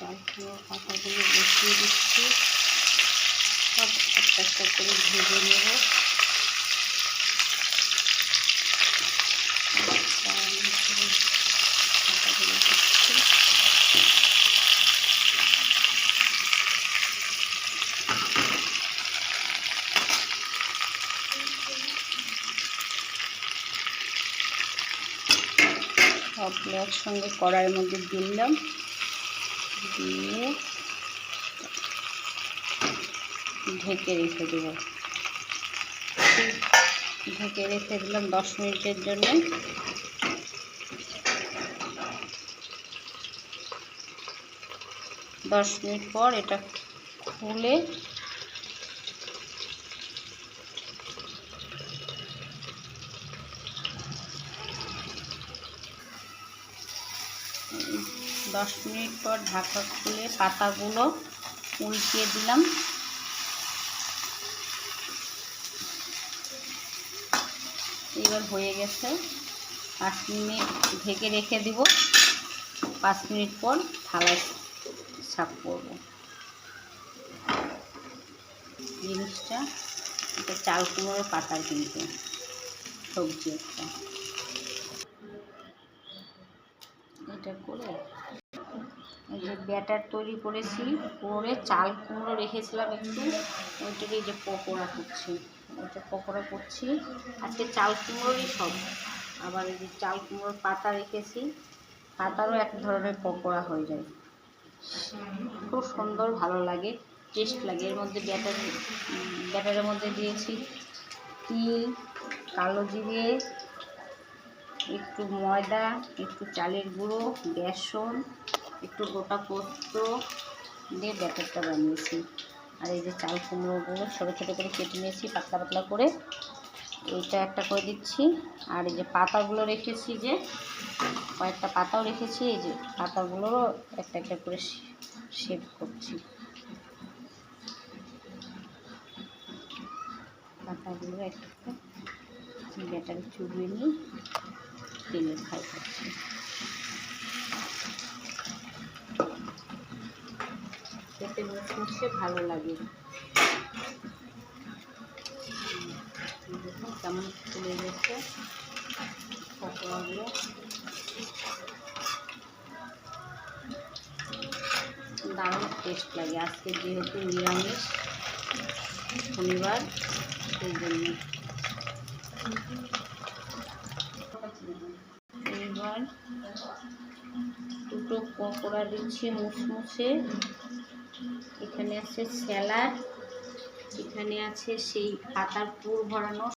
চাল কুমড়োর পাতাগুলো বসিয়ে দিচ্ছি। সব একটা একটা করে ভেজে নেব। পাতাগুলো দিচ্ছি। সবগুলো একসঙ্গে কড়াইয়ের মধ্যে দিলাম, দিয়ে ঢেকে রেখে দেব। ঢেকে রেখে দিলাম 10 মিনিটের জন্য। 10 মিনিট পর এটা খুলে ঢাকা খুলে পাতাগুলো উল্টিয়ে দিলাম। এবার হয়ে গেছে। 5 মিনিট ঢেকে রেখে দিব। 5 মিনিট পর থালায় সার্ভ করব। জিনিসটা এটা চাল কুমড়োর পাতার কিন্তু সবজি একটা। এটা করে এই যে ব্যাটার তৈরি করেছি, করে চাল কুমড়ো রেখেছিলাম একটু, ওইটাকে এই যে পকোড়া করছি। ওইটা পকোড়া করছি। আজকে চাল কুমড়োরই সব। আবার এই যে চাল কুমড়োর পাতা রেখেছি, পাতারও এক ধরনের পকোড়া হয়ে যায়। খুব সুন্দর, ভালো লাগে, টেস্ট লাগে। এর মধ্যে ব্যাটারের মধ্যে দিয়েছি তিল, কালো জিরে, একটু ময়দা, একটু চালের গুঁড়ো, বেসন, একটু গোটা পোস্ত দিয়ে ব্যাটারটা বানিয়েছি। আর এই যে চাল কুমড়োগুলো ছোটো ছোটো করে কেটে নিয়েছি পাতলা পাতলা করে, এইটা একটা করে দিচ্ছি। আর এই যে পাতাগুলো রেখেছি, যে কয়েকটা পাতাও রেখেছি, এই যে পাতাগুলোরও একটা একটা করে শেপ করছি। পাতাগুলো একটা ব্যাটারে চুবিয়ে নিয়ে তেলে ফ্রাই করছি। খেতে মুচমুচে ভালো লাগে। দেখুন কেমন ফুলে গেছে পকোড়াগুলো। দারুণ টেস্ট লাগে। আজকে যেহেতু নিরামিষ, শনিবার, সেই জন্য। এবার দুটো পকোড়া দিচ্ছি মুচমুচে। এখানে আছে স্যালাড, এখানে আছে সেই পাতার পুর ভরানো